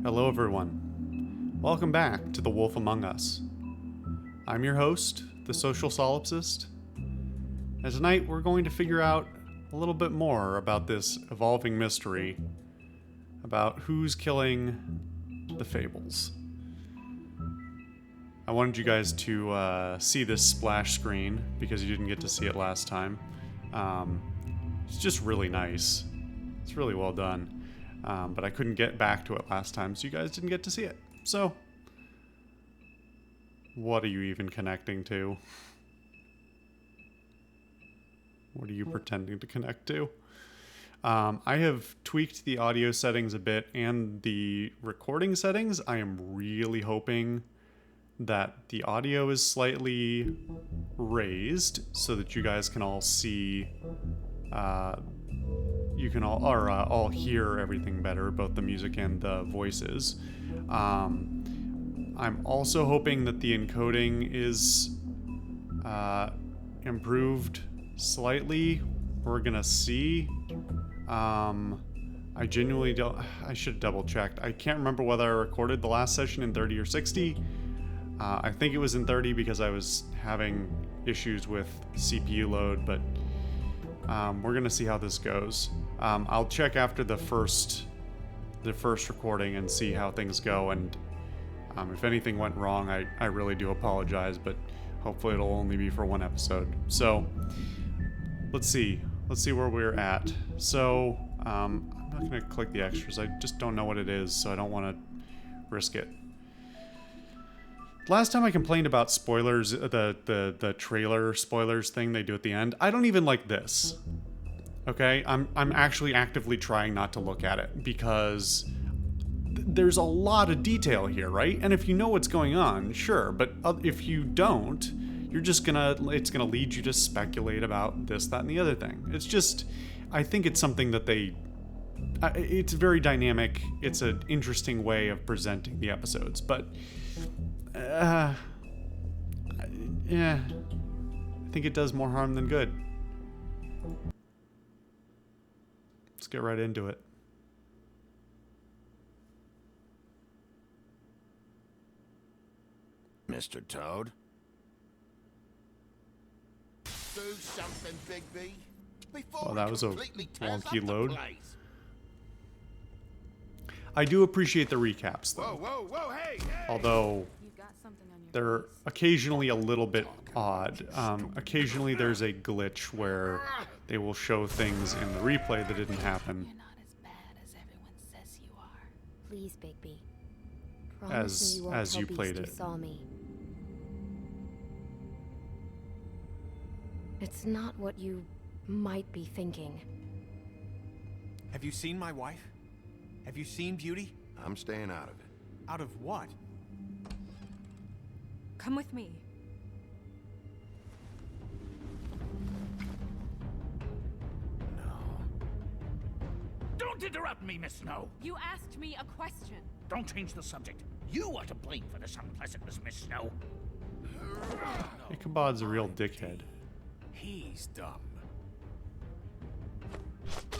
Hello, everyone. Welcome back to The Wolf Among Us. I'm your host, the Social Solipsist, and tonight we're going to figure out a little bit more about this evolving mystery about who's killing the Fables. I wanted you guys to see this splash screen because you didn't get to see it last time. It's just really nice. It's really well done. But I couldn't get back to it last time, so you guys didn't get to see it. So, what are you even connecting to? What are you pretending to connect to? I have tweaked the audio settings a bit and the recording settings. I am really hoping that the audio is slightly raised so that you guys can all see, you can all hear everything better, both the music and the voices. I'm also hoping that the encoding is improved slightly. We're gonna see. I genuinely don't. I should have double checked. I can't remember whether I recorded the last session in 30 or 60. I think it was in 30 because I was having issues with CPU load, but we're gonna see how this goes. I'll check after the first recording and see how things go, and if anything went wrong, I really do apologize, but hopefully it'll only be for one episode. So let's see where we're at. So I'm not gonna click the extras. I just don't know what it is, so I don't want to risk it. Last time I complained about spoilers, the trailer spoilers thing they do at the end. I don't even like this. Okay, I'm actually actively trying not to look at it because there's a lot of detail here, right? And if you know what's going on, sure, but if you don't, it's gonna lead you to speculate about this, that, and the other thing. It's just, I think it's something that it's very dynamic. It's an interesting way of presenting the episodes, but yeah, I think it does more harm than good. Let's get right into it. Mr. Toad? Do something, Bigby. Before Well, that was a completely tears wonky up the load. place. I do appreciate the recaps, though. Whoa, hey! Although they're occasionally a little bit odd. Occasionally there's a glitch where they will show things in the replay that didn't happen. You're not as bad as everyone says you are. Please, Bigby. Promise me you won't As tell you Beast played you it. saw me. It's not what you might be thinking. Have you seen my wife? Have you seen Beauty? I'm staying out of it. Out of what? Come with me. Don't interrupt me, Miss Snow. You asked me a question. Don't change the subject. You are to blame for this unpleasantness, Miss Snow. Ichabod's a real dickhead. He's dumb. But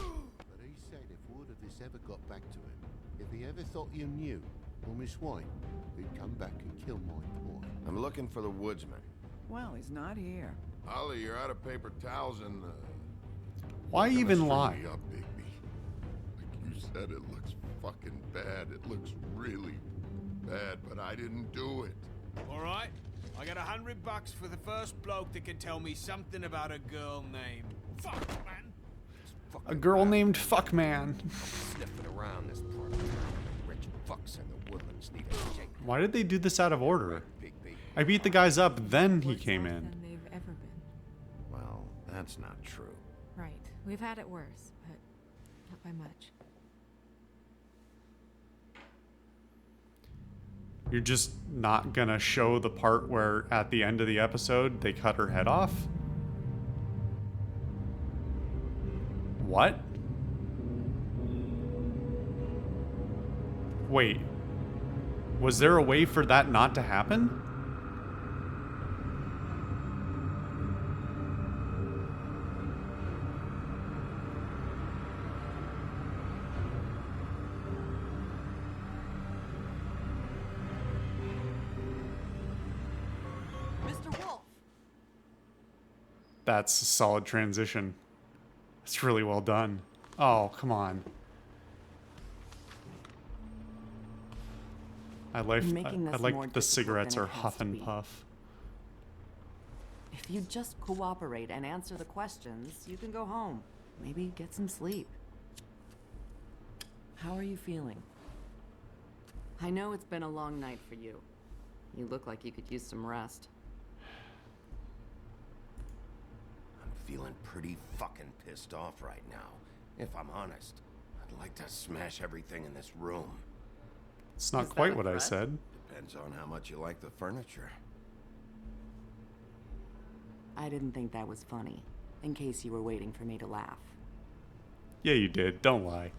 he said if word of this ever got back to him, if he ever thought you knew, or Miss White, he'd come back and kill my boy. I'm looking for the woodsman. Well, he's not here. Holly, you're out of paper towels and Why even gonna lie? string me up, Bigby. Like you said, it looks fucking bad. It looks really bad, but I didn't do it. All right. I got $100 for the first bloke that can tell me something about a girl named Fuck, man. A girl named Fuckman. Sniffing around this part of town. Rich fucks in the woodlands need a shake. Why did they do this out of order? Bigby. I beat the guys up, then he Worse came off in. than they've ever been. Well, that's not true. Right. We've had it worse, but not by much. You're just not gonna show the part where at the end of the episode they cut her head off? What? Wait. Was there a way for that not to happen? That's a solid transition. It's really well done. Oh, come on. I like You're making this more the difficult cigarettes than are it has huff to and be. puff. If you just cooperate and answer the questions, you can go home. Maybe get some sleep. How are you feeling? I know it's been a long night for you. You look like you could use some rest. I'm feeling pretty fucking pissed off right now. If I'm honest, I'd like to smash everything in this room. It's not Is that quite a what I threat? said. Depends on how much you like the furniture. I didn't think that was funny, in case you were waiting for me to laugh. Yeah, you did. Don't lie.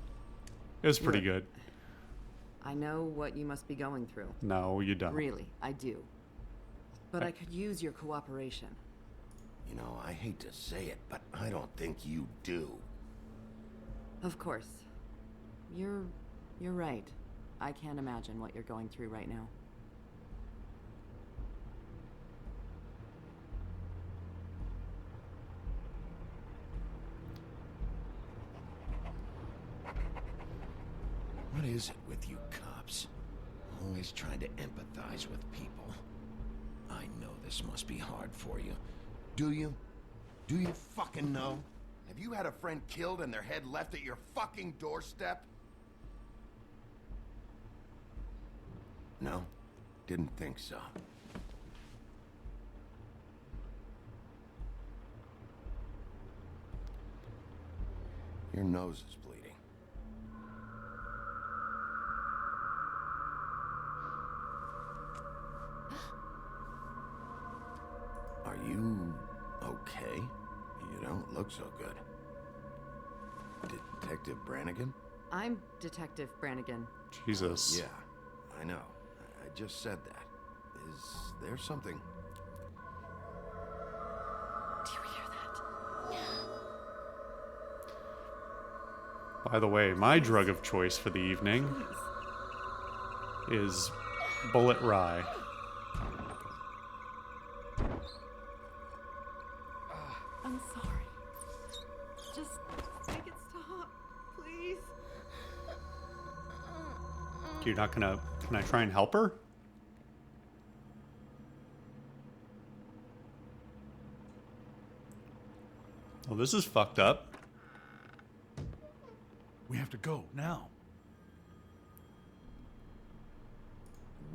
It was pretty good. I know what you must be going through. No, you don't. Really, I do. But I could use your cooperation. You know, I hate to say it, but I don't think you do. Of course. You're right. I can't imagine what you're going through right now. What is it with you cops? Always trying to empathize with people. I know this must be hard for you. Do you? Do you fucking know? Have you had a friend killed and their head left at your fucking doorstep? No, didn't think so. Your nose is bleeding. Are you okay? You don't look so good. Detective Brannigan? I'm Detective Brannigan. Jesus. Yeah, I know. I just said that. Is there something? Do you hear that? By the way, my drug of choice for the evening is bullet rye. I'm sorry. Just make it stop, please. You're not gonna... Can I try and help her? Oh, this is fucked up. We have to go now.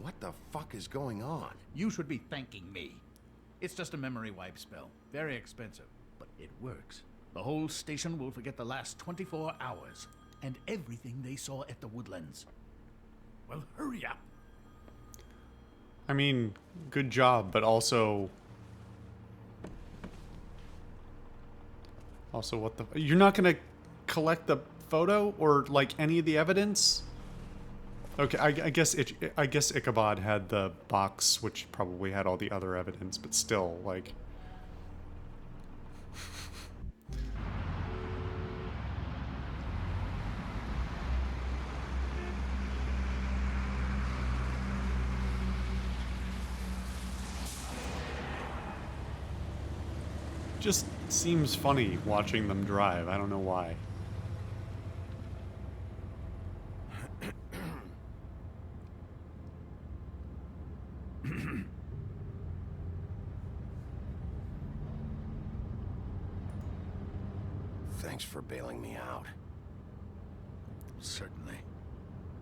What the fuck is going on? You should be thanking me. It's just a memory wipe spell. Very expensive, but it works. The whole station will forget the last 24 hours and everything they saw at the Woodlands. Well, hurry up. I mean, good job, but also... Also, what the... You're not gonna collect the photo or, like, any of the evidence? Okay, I guess Ichabod had the box, which probably had all the other evidence, but still, like... Just seems funny watching them drive. I don't know why. Thanks for bailing me out. Certainly.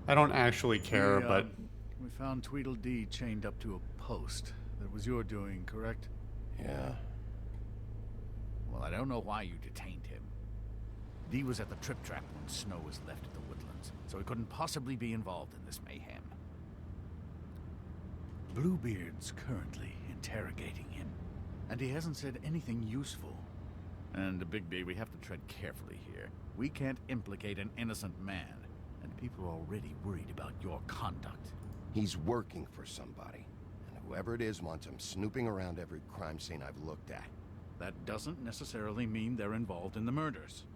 I don't actually care, but... We found Tweedledee chained up to a post. That was your doing, correct? Yeah. Well, I don't know why you detained him. Dee was at the Trip Trap when Snow was left at the Woodlands, so he couldn't possibly be involved in this mayhem. Bluebeard's currently interrogating him, and he hasn't said anything useful. And Bigby, we have to tread carefully here. We can't implicate an innocent man, and people are already worried about your conduct. He's working for somebody, and whoever it is wants him snooping around every crime scene I've looked at. That doesn't necessarily mean they're involved in the murders.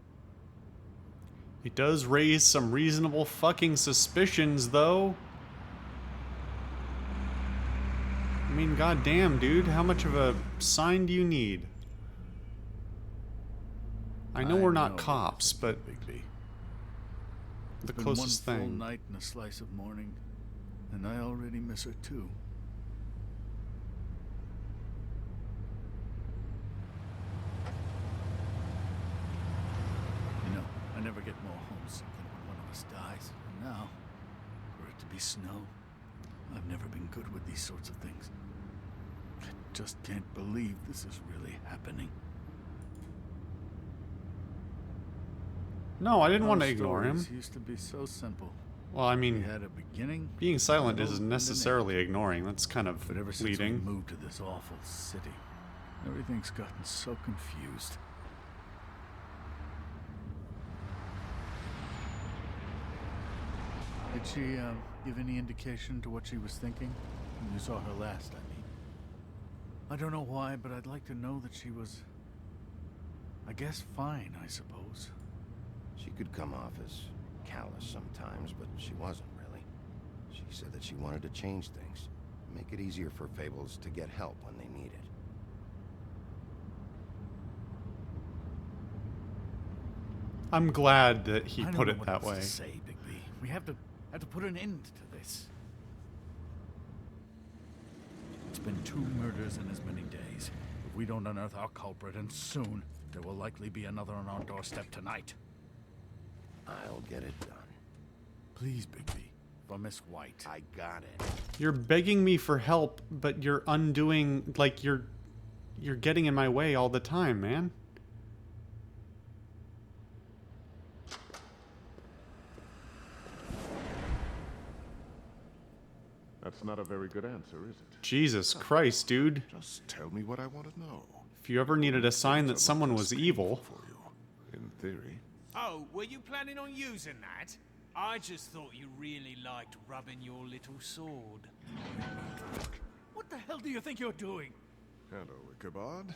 It does raise some reasonable fucking suspicions, though. I mean, goddamn, dude, how much of a sign do you need? I know we're not know cops, but Bigby. the Been closest one full thing. night and a slice of morning, and I already miss her too. You know, I never get more homesick than when one of us dies. And now, for it to be snow, I've never been good with these sorts of things. I just can't believe this is really happening. No, I didn't want to Our ignore him. stories used to be so simple. Well, I We mean, had a beginning, being silent middle, isn't and an necessarily end. ignoring. That's kind of But ever since we leading. moved to this awful city, everything's gotten so confused. Did she give any indication to what she was thinking when you saw her last, I mean? I don't know why, but I'd like to know that she was, I guess, fine, I suppose. She could come off as callous sometimes, but she wasn't really. She said that she wanted to change things, make it easier for Fables to get help when they need it. I'm glad that he I don't put know it what that else way. to say, Bigby. We have to put an end to this. It's been 2 murders in as many days. If we don't unearth our culprit, and soon, there will likely be another on our doorstep tonight. I'll get it done. Please, Bigby, for Miss White. I got it. You're begging me for help, but you're undoing, like, you're getting in my way all the time, man. That's not a very good answer, is it? Jesus Christ, dude. Just tell me what I want to know. If you ever needed a sign that someone was evil, For you, in theory. Oh, were you planning on using that? I just thought you really liked rubbing your little sword. What the hell do you think you're doing? Hello, Ichabod.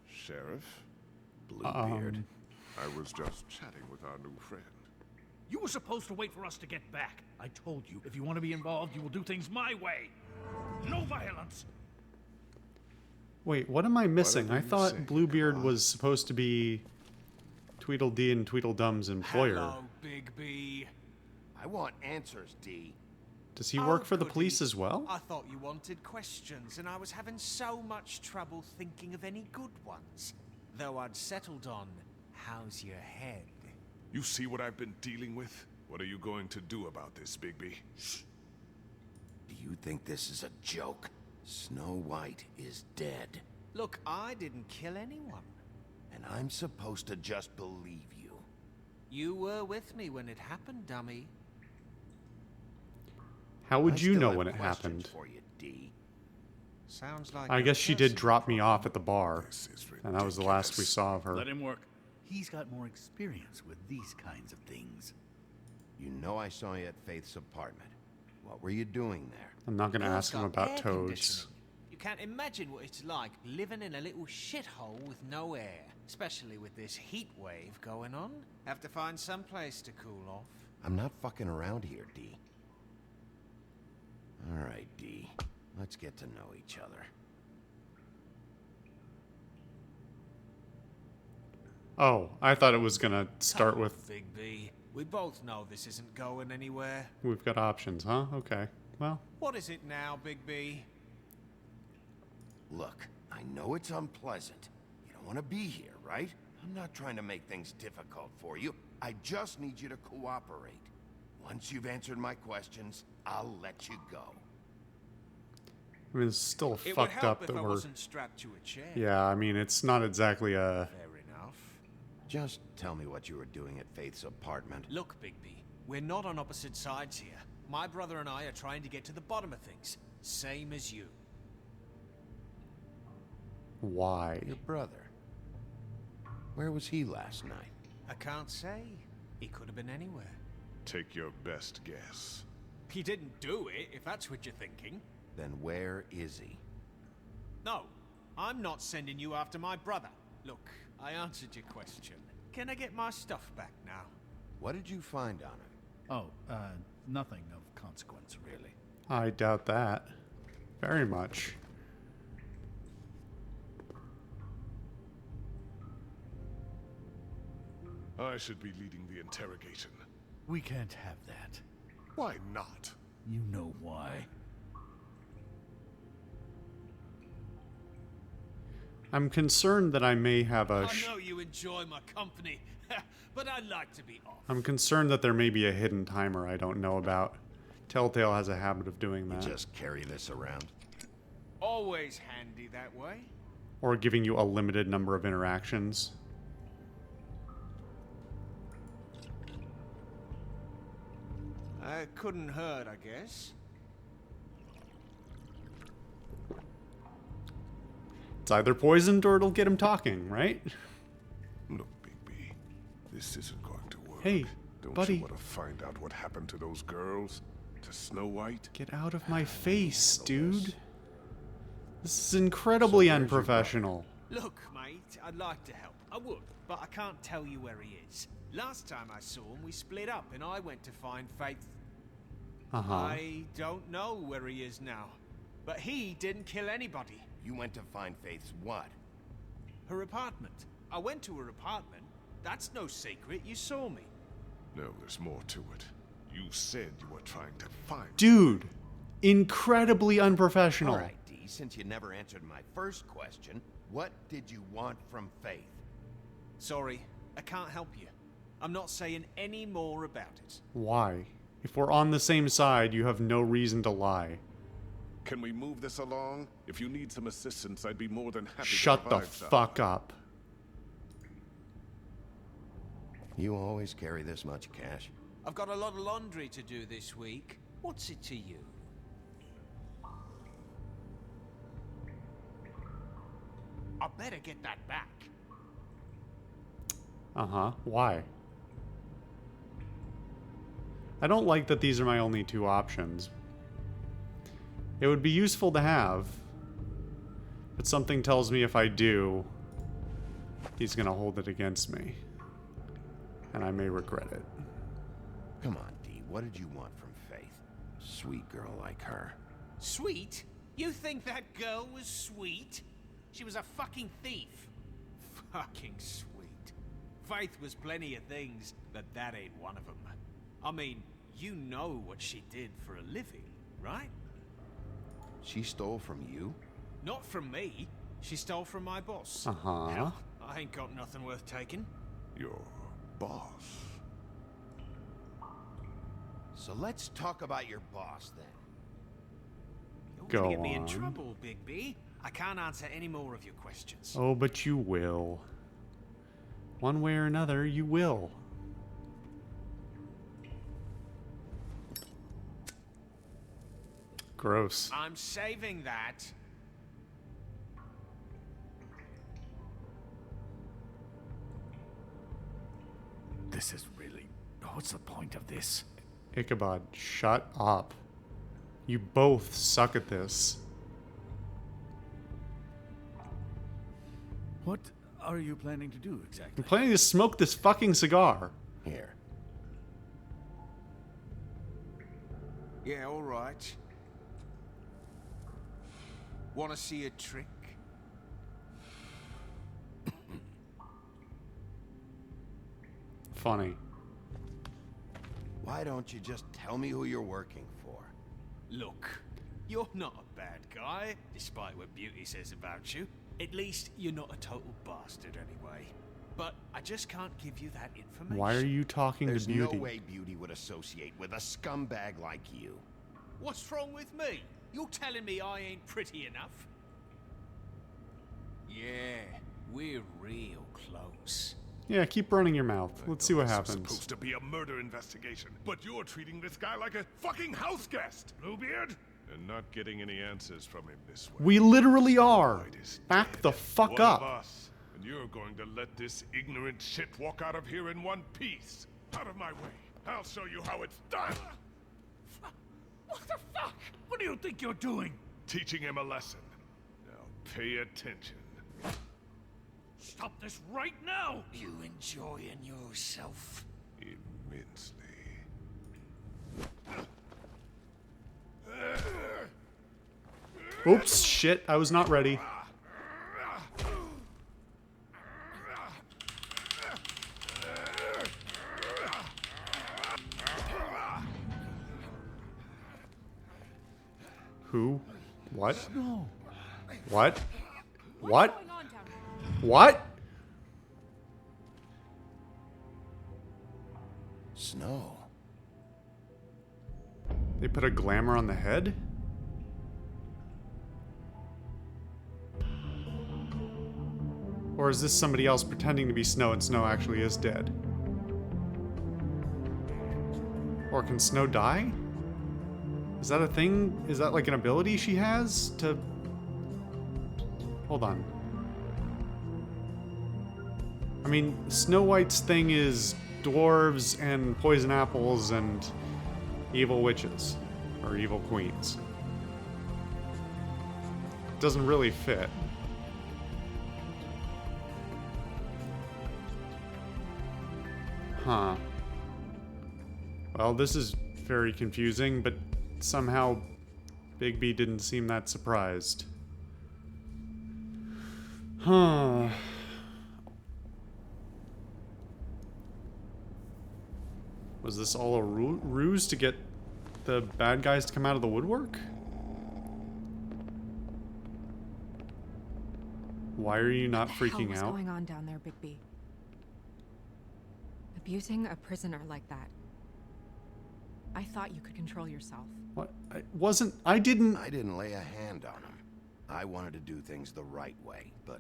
Sheriff. Bluebeard. I was just chatting with our new friend. You were supposed to wait for us to get back. I told you, if you want to be involved, you will do things my way. No violence. wait, what am I missing? I you thought say, Bluebeard Ichabod? was supposed to be Tweedledee and Tweedledum's employer. Hello, Big B. I want answers, D. Does he work Oh, for the goody. police as well? I thought you wanted questions, and I was having so much trouble thinking of any good ones. Though I'd settled on, how's your head? You see what I've been dealing with? What are you going to do about this, Bigby? Do you think this is a joke? Snow White is dead, Look, I didn't kill anyone. and I'm supposed to just believe you. You were with me when it happened, dummy. How would I you still know have when it questions happened? For you, D. Sounds like I a guess she did personal drop me problem. off at the bar, This is and that was the last we ridiculous. saw of her. Let him work. He's got more experience with these kinds of things. You know I saw you at Faith's apartment. What were you doing there? I'm not going to Girl's ask him got about air toads. conditioning. You can't imagine what it's like living in a little shithole with no air, especially with this heat wave going on. Have to find some place to cool off. I'm not fucking around here, D. All right, D. Let's get to know each other. Oh, I thought it was going to start Come on, with, Big B. We both know this isn't going anywhere. we've got options, huh? Okay. Well, What is it now, Big B? Look, I know it's unpleasant. You don't want to be here, right? I'm not trying to make things difficult for you. I just need you to cooperate. Once you've answered my questions, I'll let you go. I mean, it's still It would fucked help up if that I we're... wasn't strapped to a chair. Yeah, I mean, it's not exactly a... Fair enough. Just tell me what you were doing at Faith's apartment. Look, Bigby, we're not on opposite sides here. My brother and I are trying to get to the bottom of things. Same as you. Why? Your brother. Where was he last night? I can't say. He could have been anywhere. Take your best guess. He didn't do it, if that's what you're thinking. Then where is he? No, I'm not sending you after my brother. Look, I answered your question. Can I get my stuff back now? What did you find on him? Oh, nothing of consequence, really. I doubt that. Very much. I should be leading the interrogation. We can't have that. Why not? You know why. I'm concerned that I may have a... I know you enjoy my company, but I'd like to be off. I'm concerned that there may be a hidden timer I don't know about. Telltale has a habit of doing that. Just carry this around. Always handy that way. Or giving you a limited number of interactions. Couldn't hurt, I guess. It's either poisoned or it'll get him talking, right? Look, Bigby, this isn't going to work. Hey, Don't buddy. you want to find out what happened to those girls? To Snow White? Get out of my face, dude. This is incredibly unprofessional. Look, mate, I'd like to help. I would, but I can't tell you where he is. Last time I saw him, we split up and I went to find Faith. I don't know where he is now, but he didn't kill anybody. You went to find Faith's what? Her apartment. I went to her apartment. That's no secret. You saw me. No, there's more to it. You said you were trying to find... Dude, incredibly unprofessional. All right, D, since you never answered my first question, what did you want from Faith? Sorry, I can't help you. I'm not saying any more about it. Why? If we're on the same side, you have no reason to lie. Can we move this along? If you need some assistance, I'd be more than happy Shut to the provide some. fuck up. You always carry this much cash? I've got a lot of laundry to do this week. What's it to you? I better get that back. Why? I don't like that these are my only two options. It would be useful to have, but something tells me if I do, he's gonna hold it against me. And I may regret it. Come on, D, what did you want from Faith? Sweet girl like her. Sweet? You think that girl was sweet? She was a fucking thief. Fucking sweet. Faith was plenty of things, but that ain't one of them. I mean, you know what she did for a living, right? She stole from you? Not from me. She stole from my boss. Uh-huh. Hell, I ain't got nothing worth taking. Your boss. So let's talk about your boss, then. You're Go gonna get me in on. trouble, Big B. I can't answer any more of your questions. Oh, but you will. One way or another, you will. Gross. I'm saving that. This is really... What's the point of this? Ichabod, shut up. You both suck at this. What are you planning to do exactly? I'm planning to smoke this fucking cigar. Here. Yeah, all right. Want to see a trick? Funny. Why don't you just tell me who you're working for? Look, you're not a bad guy, despite what Beauty says about you. At least you're not a total bastard anyway. But I just can't give you that information. Why are you talking There's to Beauty? no way Beauty would associate with a scumbag like you. What's wrong with me? You're telling me I ain't pretty enough? Yeah, we're real close. Yeah, keep running your mouth. Let's see what This was happens. supposed to be a murder investigation, but you're treating this guy like a fucking house guest, Bluebeard, and not getting any answers from him this way. We literally are. White is Back dead. the fuck One of up. us, and you're going to let this ignorant shit walk out of here in one piece. Out of my way. I'll show you how it's done. What the fuck? What do you think you're doing? Teaching him a lesson. Now pay attention. Stop this right now! You enjoying yourself? Immensely. Oops, shit. I was not ready. Who? What? No. What? What's What? going on down there? What? Snow. They put a glamour on the head? Or is this somebody else pretending to be Snow and Snow actually is dead? Or can Snow die? Is that a thing? Is that like an ability she has to... Hold on. I mean, Snow White's thing is dwarves and poison apples and evil witches. Or evil queens. Doesn't really fit. Huh. Well, this is very confusing, but somehow Bigby didn't seem that surprised. Huh. Was this all a ruse to get the bad guys to come out of the woodwork? Why are you not freaking What's out? going on down there, Bigby? Abusing a prisoner like that. I thought you could control yourself. What? I didn't... I didn't lay a hand on him. I wanted to do things the right way, but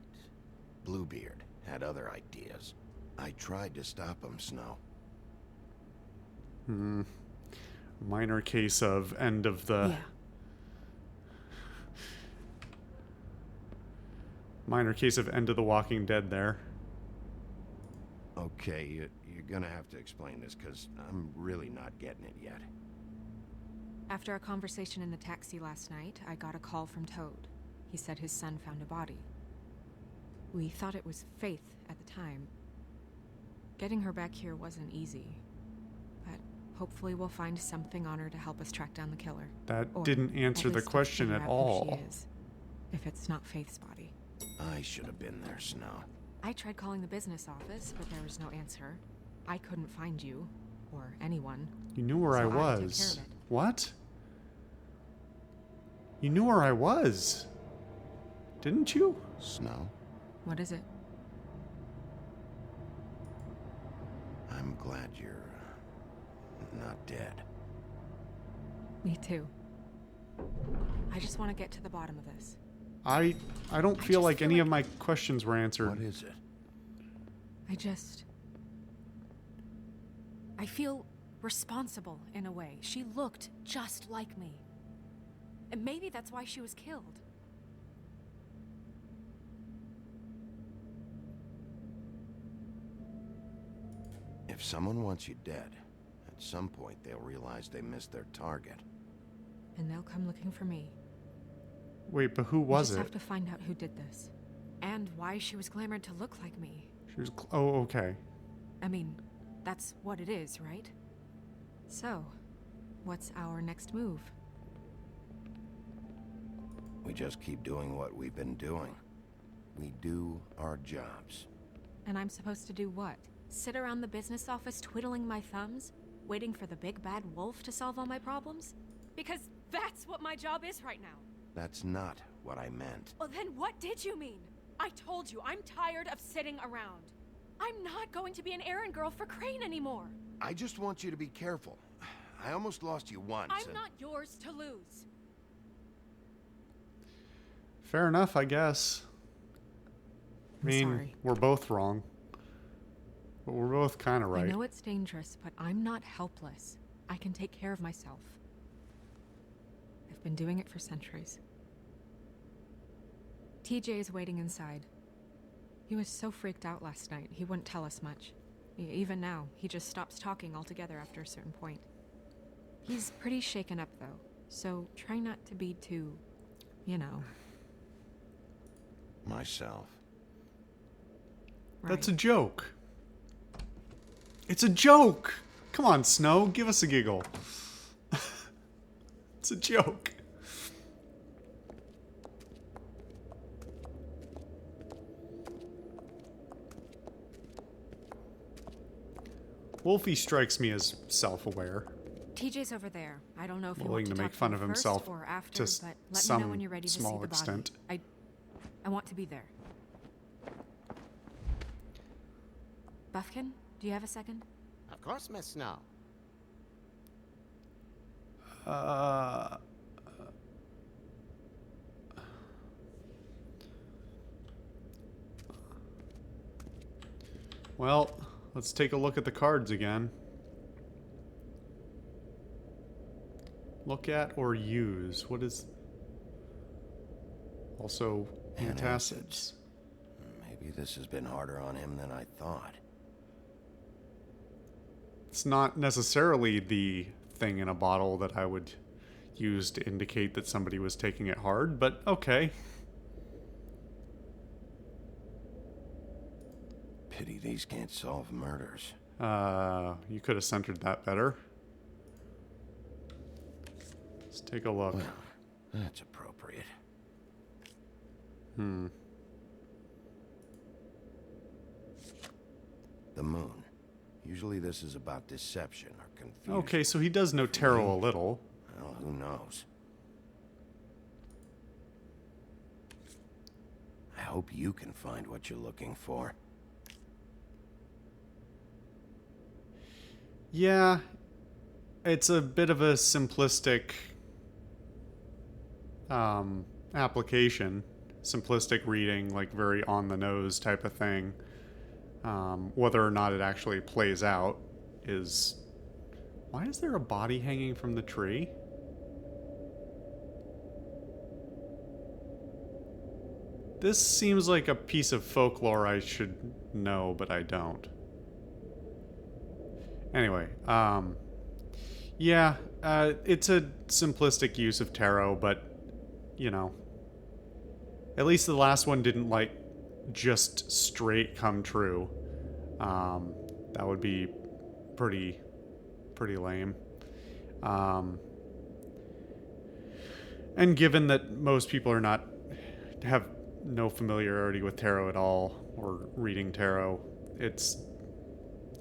Bluebeard had other ideas. I tried to stop him, Snow. Minor case of end of the... Yeah. Minor case of end of the Walking Dead there. Okay, you're gonna have to explain this, because I'm really not getting it yet. After our conversation in the taxi last night, I got a call from Toad. He said his son found a body. We thought it was Faith at the time. Getting her back here wasn't easy. But hopefully we'll find something on her to help us track down the killer. That Or didn't answer at the least question figure at out who all. she is, if it's not Faith's body. I should have been there, Snow. I tried calling the business office, but there was no answer. I couldn't find you, or anyone. You knew where I So I took care was. of it. What? You knew where I was. Didn't you? Snow, What is it? I'm glad you're not dead. Me too. I just want to get to the bottom of this. I don't feel just like feel any like- of my questions were answered. What is it? I feel responsible in a way. She looked just like me. And maybe that's why she was killed. If someone wants you dead, at some point they'll realize they missed their target. And they'll come looking for me. Wait, but who We was just it? have to find out who did this. And why she was glamored to look like me. She was... Oh, okay. I mean, that's what it is, right? So, what's our next move? We just keep doing what we've been doing. We do our jobs. And I'm supposed to do what? Sit around the business office twiddling my thumbs? Waiting for the big bad wolf to solve all my problems? Because that's what my job is right now. That's not what I meant. Well, then what did you mean? I told you, I'm tired of sitting around. I'm not going to be an errand girl for Crane anymore. I just want you to be careful. I almost lost you once. I'm and- not yours to lose. Fair enough, I guess. I I'm mean, sorry. we're both wrong. But we're both kind of right. I know it's dangerous, but I'm not helpless. I can take care of myself. I've been doing it for centuries. TJ is waiting inside. He was so freaked out last night, he wouldn't tell us much. Even now, he just stops talking altogether after a certain point. He's pretty shaken up, though, so try not to be too, you know. Myself. That's a right. joke. It's a joke! Come on, Snow, give us a giggle. It's a joke. Wolfie strikes me as self-aware. TJ's over there. I don't know if you willing want to to make talk fun to of him first himself or after, to but let me know when some you're ready to see small the extent. body. I want to be there. Buffkin, do you have a second? Of course, Miss Snow. Well, let's take a look at the cards again. Look at or use. What is... Also, antacids. Maybe this has been harder on him than I thought. It's not necessarily the thing in a bottle that I would use to indicate that somebody was taking it hard, but okay. Pity these can't solve murders. You could have centered that better. Let's take a look. Well, that's appropriate. The moon. Usually this is about deception or confusion. Okay, so he does know tarot a little. Well, who knows? I hope you can find what you're looking for. Yeah, it's a bit of a simplistic application. Simplistic reading, like very on the nose type of thing. Whether or not it actually plays out is... Why is there a body hanging from the tree? This seems like a piece of folklore I should know, but I don't. Anyway, yeah, it's a simplistic use of tarot, but, you know, at least the last one didn't, like, just straight come true. That would be pretty lame. And given that most people have no familiarity with tarot at all, or reading tarot, it's,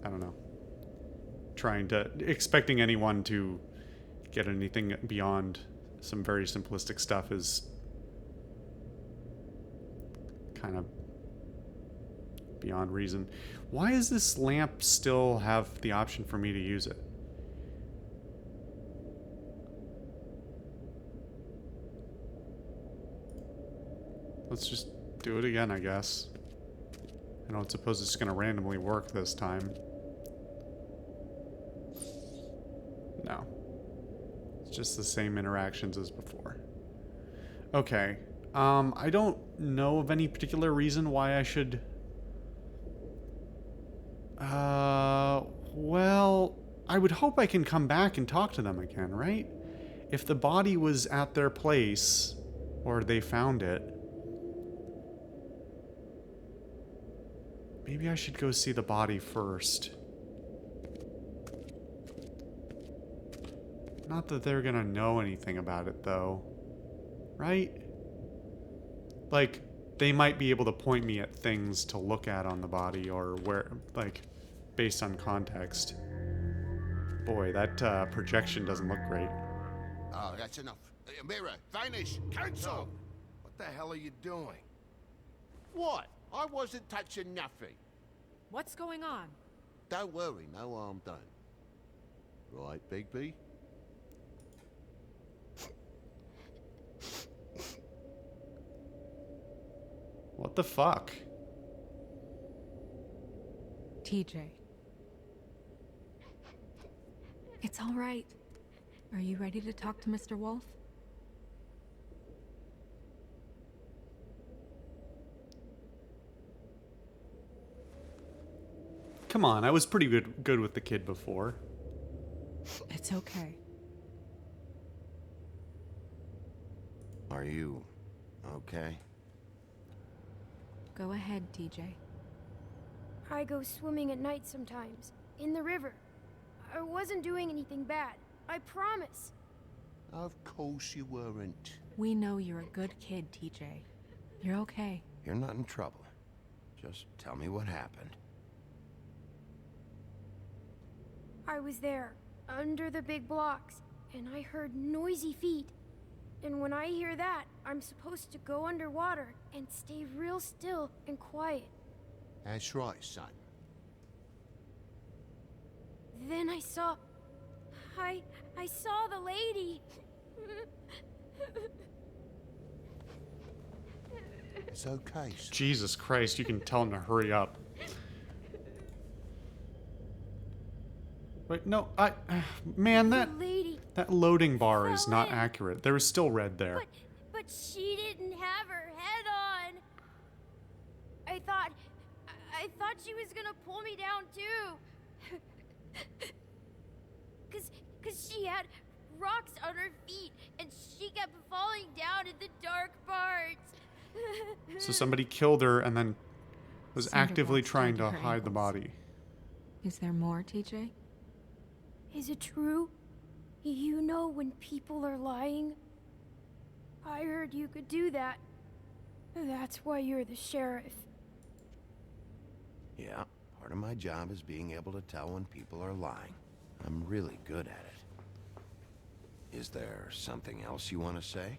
I don't know, expecting anyone to get anything beyond some very simplistic stuff is kind of beyond reason. Why does this lamp still have the option for me to use it? Let's just do it again, I guess. I don't suppose it's gonna randomly work this time. No. It's just the same interactions as before. Okay. I don't know of any particular reason why I should... well, I would hope I can come back and talk to them again, right? If the body was at their place, or they found it, maybe I should go see the body first. Not that they're gonna know anything about it, though. Right? Like, they might be able to point me at things to look at on the body, or where, like, based on context. Boy, that projection doesn't look great. Oh, that's enough. Mirror, vanish, cancel! What the hell are you doing? What? I wasn't touching nothing. What's going on? Don't worry, no harm done. Right, Bigby? What the fuck? TJ. It's all right. Are you ready to talk to Mr. Wolf? Come on, I was pretty good with the kid before. It's okay. Are you okay? Go ahead, TJ. I go swimming at night sometimes, in the river. I wasn't doing anything bad, I promise. Of course you weren't. We know you're a good kid, TJ. You're okay. You're not in trouble. Just tell me what happened. I was there. under the big blocks, and I heard noisy feet. And when I hear that, I'm supposed to go underwater and stay real still and quiet. That's right, son. Then I saw the lady. It's okay, son. Jesus Christ, you can tell him to hurry up. Wait, no, man, The lady. that loading bar is fell not in. accurate. There was still red there. But she didn't have her head on. I thought she was gonna pull me down too. Cause she had rocks on her feet and she kept falling down in the dark parts. So somebody killed her and then was Cinder actively blocks trying tied to her hide the ankles. body. Is there more, TJ? Is it true? You know when people are lying? I heard you could do that. That's why you're the sheriff. Yeah, part of my job is being able to tell when people are lying. I'm really good at it. Is there something else you want to say?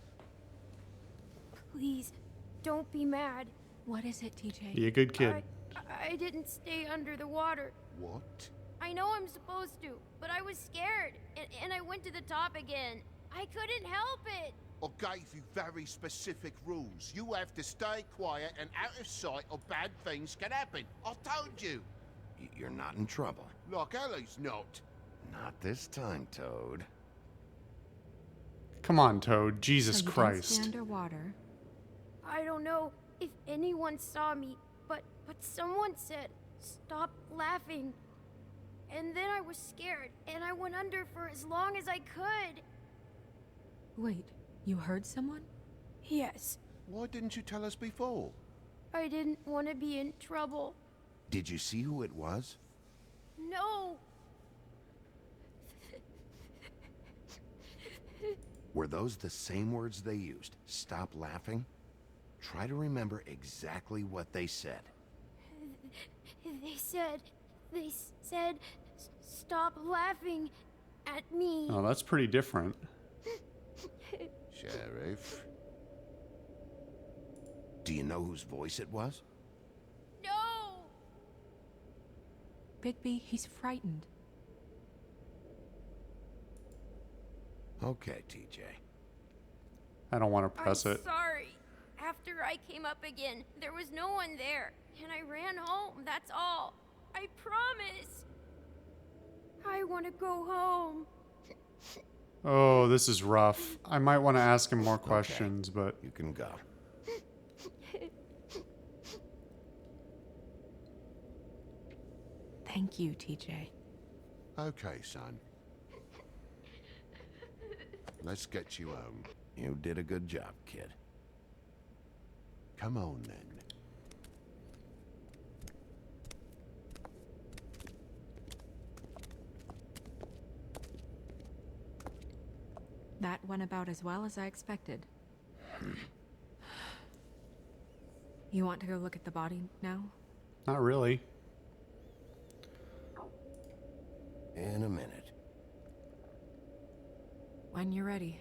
Please, don't be mad. What is it, TJ? Be a good kid. I didn't stay under the water. What? I know I'm supposed to, but I was scared, and I went to the top again. I couldn't help it. I gave you very specific rules. You have to stay quiet and out of sight or bad things can happen. I told you. You're not in trouble. Like Ellie's not. Not this time, Toad. Come on, Toad. Jesus So you Christ. Don't stay underwater. I don't know if anyone saw me, but someone said, "Stop laughing." And then I was scared, and I went under for as long as I could. Wait, you heard someone? Yes, Why didn't you tell us before? I didn't want to be in trouble. Did you see who it was? No. Were those the same words they used? Stop laughing? Try to remember exactly what they said. They said, "Stop laughing at me." Oh, that's pretty different. Sheriff. Do you know whose voice it was? No. Bigby, he's frightened. Okay, TJ. I don't want to press I'm it. sorry. After I came up again, there was no one there, and I ran home, that's all. I promise. I want to go home. Oh, this is rough. I might want to ask him more questions, but You can go. Thank you, TJ. Okay, son. Let's get you home. You did a good job, kid. Come on, then. That went about as well as I expected. You want to go look at the body now? not really. In a minute. When you're ready.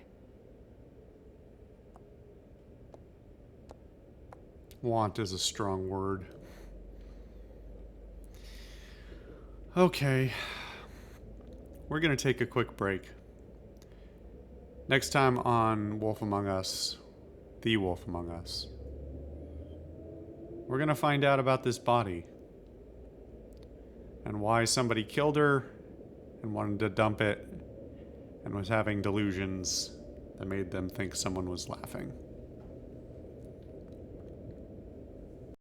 Want is a strong word. Okay. We're going to take a quick break. Next time on Wolf Among Us, The Wolf Among Us, we're going to find out about this body and why somebody killed her and wanted to dump it and was having delusions that made them think someone was laughing.